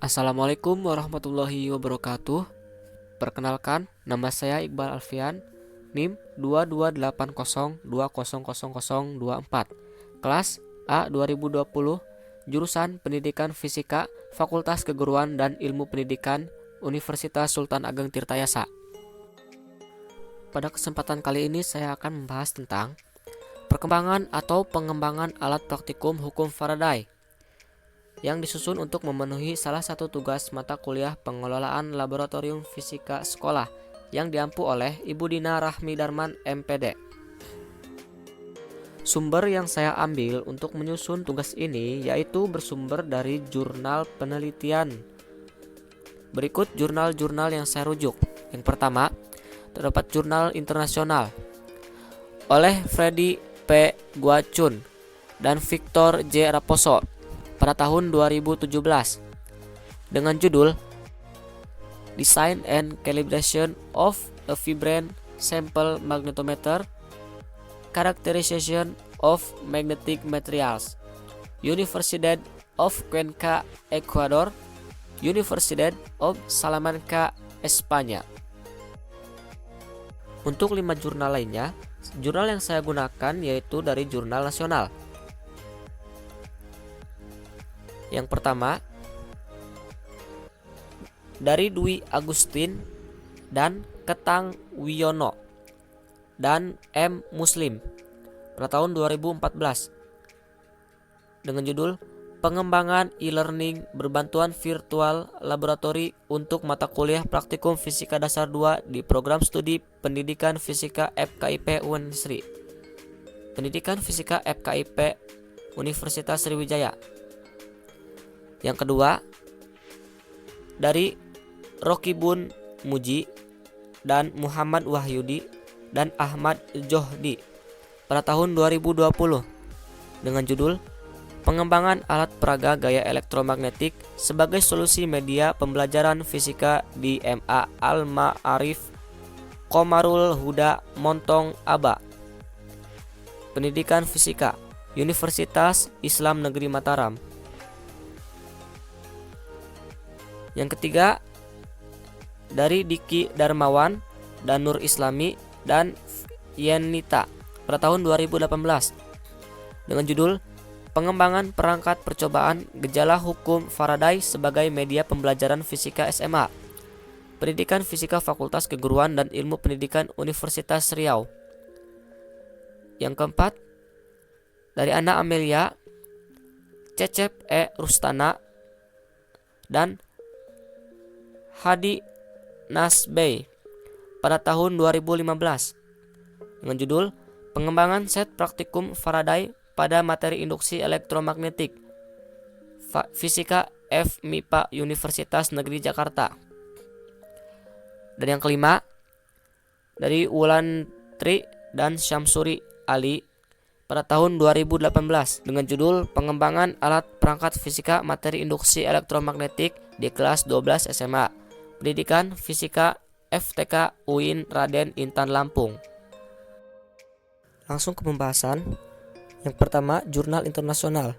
Assalamualaikum warahmatullahi wabarakatuh. Perkenalkan, nama saya Iqbal Alfian, NIM 2280200024, kelas A 2020, jurusan Pendidikan Fisika, Fakultas Keguruan dan Ilmu Pendidikan, Universitas Sultan Ageng Tirtayasa. Pada kesempatan kali ini saya akan membahas tentang perkembangan atau pengembangan alat praktikum hukum Faraday yang disusun untuk memenuhi salah satu tugas mata kuliah pengelolaan laboratorium fisika sekolah yang diampu oleh Ibu Dina Rahmi Darman MPD. Sumber yang saya ambil untuk menyusun tugas ini yaitu bersumber dari jurnal penelitian. Berikut jurnal-jurnal yang saya rujuk. Yang pertama, terdapat jurnal internasional oleh Freddy P. Guacun dan Victor J. Raposo pada tahun 2017 dengan judul Design and Calibration of a Vibrant Sample Magnetometer, Characterization of Magnetic Materials, Universidad of Cuenca, Ecuador, Universidad of Salamanca, Espanya. Untuk 5 jurnal lainnya, jurnal yang saya gunakan yaitu dari jurnal nasional. Yang pertama, dari Dwi Agustin dan Ketang Wiono dan M. Muslim pada tahun 2014 dengan judul Pengembangan e-learning berbantuan virtual laboratori untuk mata kuliah praktikum fisika dasar 2 di program studi pendidikan fisika FKIP Unsri. Pendidikan fisika FKIP Universitas Sriwijaya. Yang kedua, dari Rokibun Muji dan Muhammad Wahyudi dan Ahmad Johdi pada tahun 2020 dengan judul Pengembangan alat peraga gaya elektromagnetik sebagai solusi media pembelajaran fisika di MA Al-Ma'arif Qomarul Huda Montong Aba. Pendidikan Fisika Universitas Islam Negeri Mataram. Yang ketiga, dari Diki Darmawan dan Nur Islami dan Yenita pada tahun 2018 dengan judul Pengembangan perangkat percobaan gejala hukum Faraday sebagai media pembelajaran fisika SMA. Pendidikan Fisika Fakultas Keguruan dan Ilmu Pendidikan Universitas Riau. Yang keempat, dari Ana Amelia, Cecep E. Rustana dan Hadi Nasbey pada tahun 2015 dengan judul Pengembangan set praktikum Faraday pada materi induksi elektromagnetik Fisika FMIPA Universitas Negeri Jakarta. Dan yang kelima, dari Wulantri dan Syamsuri Ali pada tahun 2018 dengan judul Pengembangan alat perangkat fisika materi induksi elektromagnetik di kelas 12 SMA. Pendidikan Fisika FTK UIN Raden Intan Lampung. Langsung ke pembahasan. Yang pertama, jurnal internasional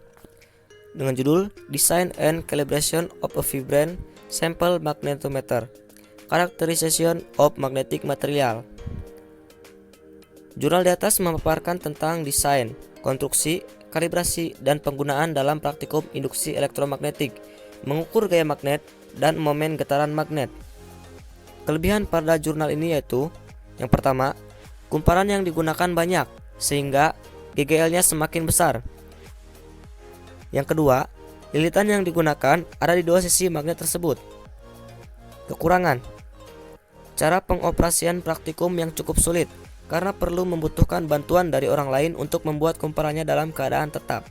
dengan judul Design and Calibration of a Vibrant Sample Magnetometer, Characterization of Magnetic Material. Jurnal di atas memaparkan tentang desain, konstruksi, kalibrasi, dan penggunaan dalam praktikum induksi elektromagnetik, mengukur gaya magnet, dan momen getaran magnet. Kelebihan pada jurnal ini yaitu, yang pertama, kumparan yang digunakan banyak, sehingga GGL-nya semakin besar. Yang kedua, lilitan yang digunakan ada di 2 sisi magnet tersebut. Kekurangan, cara pengoperasian praktikum yang cukup sulit, karena perlu membutuhkan bantuan dari orang lain untuk membuat kumparannya dalam keadaan tetap.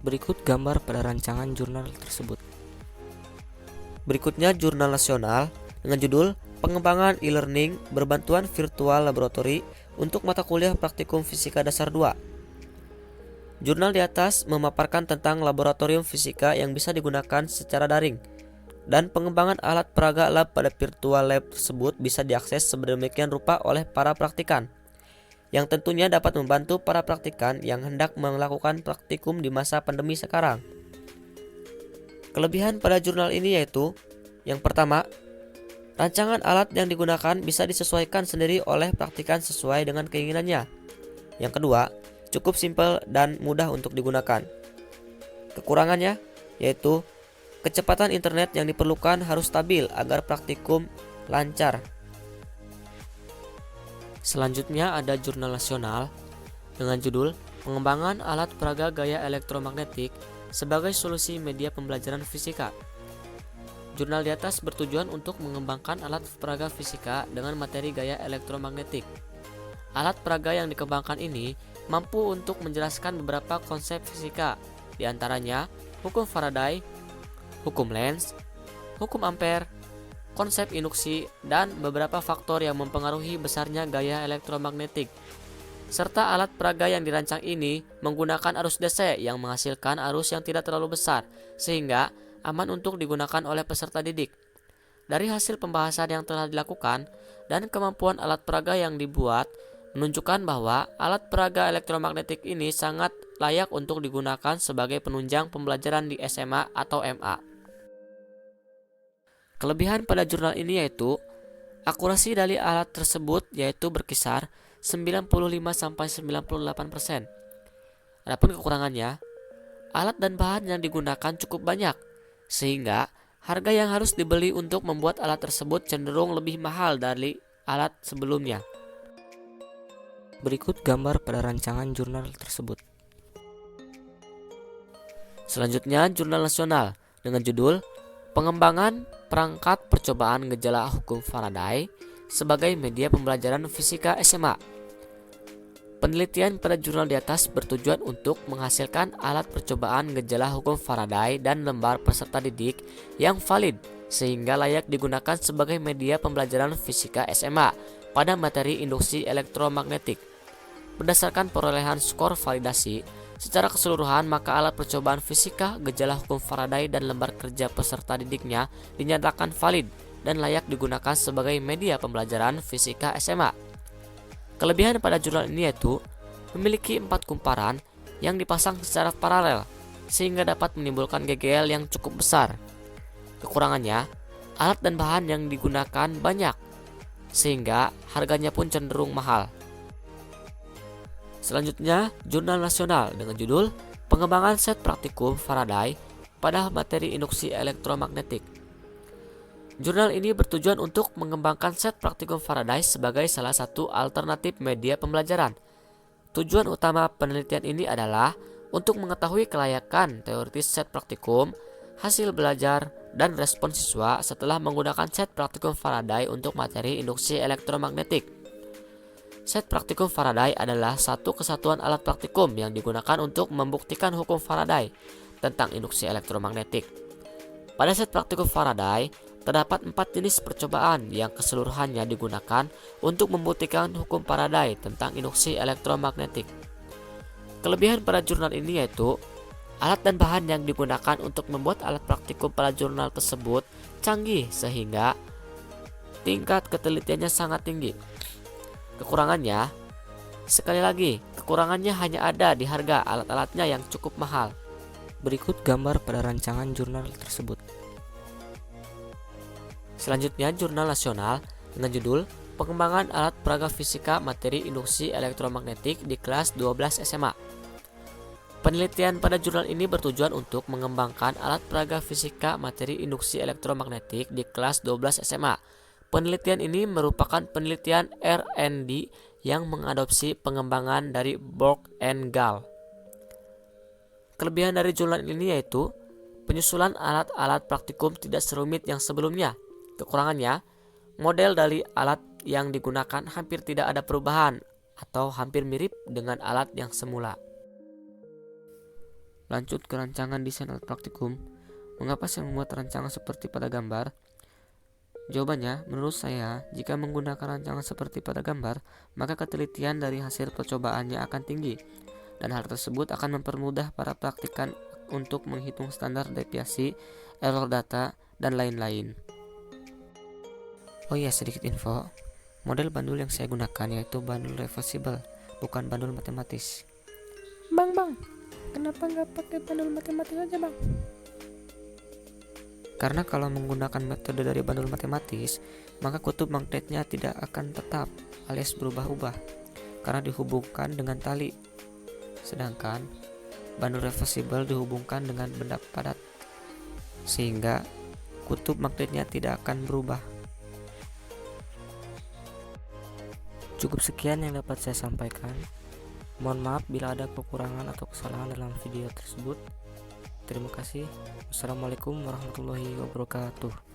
Berikut gambar pada rancangan jurnal tersebut. Berikutnya jurnal nasional dengan judul Pengembangan e-learning berbantuan virtual laboratori untuk mata kuliah praktikum fisika dasar 2. Jurnal di atas memaparkan tentang laboratorium fisika yang bisa digunakan secara daring dan pengembangan alat peraga lab pada virtual lab tersebut bisa diakses sedemikian rupa oleh para praktikan, yang tentunya dapat membantu para praktikan yang hendak melakukan praktikum di masa pandemi sekarang. Kelebihan pada jurnal ini yaitu, yang pertama, rancangan alat yang digunakan bisa disesuaikan sendiri oleh praktikan sesuai dengan keinginannya. Yang kedua, cukup simpel dan mudah untuk digunakan. Kekurangannya yaitu kecepatan internet yang diperlukan harus stabil agar praktikum lancar. Selanjutnya ada jurnal nasional dengan judul Pengembangan Alat Peraga Gaya Elektromagnetik sebagai Solusi Media Pembelajaran Fisika. Jurnal di atas bertujuan untuk mengembangkan alat peraga fisika dengan materi gaya elektromagnetik. Alat peraga yang dikembangkan ini mampu untuk menjelaskan beberapa konsep fisika, di antaranya hukum Faraday, hukum Lenz, hukum Ampere, konsep induksi, dan beberapa faktor yang mempengaruhi besarnya gaya elektromagnetik. Serta alat peraga yang dirancang ini menggunakan arus DC yang menghasilkan arus yang tidak terlalu besar, sehingga aman untuk digunakan oleh peserta didik. Dari hasil pembahasan yang telah dilakukan dan kemampuan alat peraga yang dibuat, menunjukkan bahwa alat peraga elektromagnetik ini sangat layak untuk digunakan sebagai penunjang pembelajaran di SMA atau MA. Kelebihan pada jurnal ini yaitu akurasi dari alat tersebut yaitu berkisar 95-98%. Adapun kekurangannya, alat dan bahan yang digunakan cukup banyak, sehingga harga yang harus dibeli untuk membuat alat tersebut cenderung lebih mahal dari alat sebelumnya. Berikut gambar pada rancangan jurnal tersebut. Selanjutnya, jurnal nasional dengan judul Pengembangan Perangkat Percobaan Gejala Hukum Faraday sebagai Media Pembelajaran Fisika SMA. Penelitian pada jurnal di atas bertujuan untuk menghasilkan alat percobaan gejala hukum Faraday dan lembar peserta didik yang valid sehingga layak digunakan sebagai media pembelajaran fisika SMA pada materi induksi elektromagnetik. Berdasarkan perolehan skor validasi secara keseluruhan, maka alat percobaan fisika gejala hukum Faraday dan lembar kerja peserta didiknya dinyatakan valid dan layak digunakan sebagai media pembelajaran fisika SMA. Kelebihan pada jurnal ini yaitu memiliki 4 kumparan yang dipasang secara paralel sehingga dapat menimbulkan GGL yang cukup besar. Kekurangannya, alat dan bahan yang digunakan banyak sehingga harganya pun cenderung mahal. Selanjutnya, jurnal nasional dengan judul Pengembangan Set Praktikum Faraday pada Materi Induksi Elektromagnetik. Jurnal ini bertujuan untuk mengembangkan set praktikum Faraday sebagai salah satu alternatif media pembelajaran. Tujuan utama penelitian ini adalah untuk mengetahui kelayakan teoritis set praktikum, hasil belajar, dan respon siswa setelah menggunakan set praktikum Faraday untuk materi induksi elektromagnetik. Set praktikum Faraday adalah satu kesatuan alat praktikum yang digunakan untuk membuktikan hukum Faraday tentang induksi elektromagnetik. Pada set praktikum Faraday, terdapat 4 jenis percobaan yang keseluruhannya digunakan untuk membuktikan hukum Faraday tentang induksi elektromagnetik. Kelebihan pada jurnal ini yaitu alat dan bahan yang digunakan untuk membuat alat praktikum pada jurnal tersebut canggih sehingga tingkat ketelitiannya sangat tinggi. Kekurangannya, sekali lagi, kekurangannya hanya ada di harga alat-alatnya yang cukup mahal. Berikut gambar pada rancangan jurnal tersebut. Selanjutnya, jurnal nasional dengan judul Pengembangan Alat Peraga Fisika Materi Induksi Elektromagnetik di kelas 12 SMA. Penelitian pada jurnal ini bertujuan untuk mengembangkan alat peraga fisika materi induksi elektromagnetik di kelas 12 SMA. Penelitian ini merupakan penelitian R&D yang mengadopsi pengembangan dari Borg and Gall. Kelebihan dari jurnal ini yaitu penyusunan alat-alat praktikum tidak serumit yang sebelumnya. Kekurangannya, model dari alat yang digunakan hampir tidak ada perubahan atau hampir mirip dengan alat yang semula. Lanjut ke rancangan desain alat praktikum. Mengapa saya membuat rancangan seperti pada gambar? Jawabannya, menurut saya, jika menggunakan rancangan seperti pada gambar, maka ketelitian dari hasil percobaannya akan tinggi, dan hal tersebut akan mempermudah para praktikan untuk menghitung standar deviasi, error data, dan lain-lain. Oh iya, sedikit info. Model bandul yang saya gunakan yaitu bandul reversible, bukan bandul matematis. Bang, kenapa nggak pakai bandul matematis aja, Bang? Karena kalau menggunakan metode dari bandul matematis, maka kutub magnetnya tidak akan tetap alias berubah-ubah karena dihubungkan dengan tali. Sedangkan bandul reversibel dihubungkan dengan benda padat, sehingga kutub magnetnya tidak akan berubah. Cukup sekian yang dapat saya sampaikan. Mohon maaf bila ada kekurangan atau kesalahan dalam video tersebut. Terima kasih. Wassalamualaikum warahmatullahi wabarakatuh.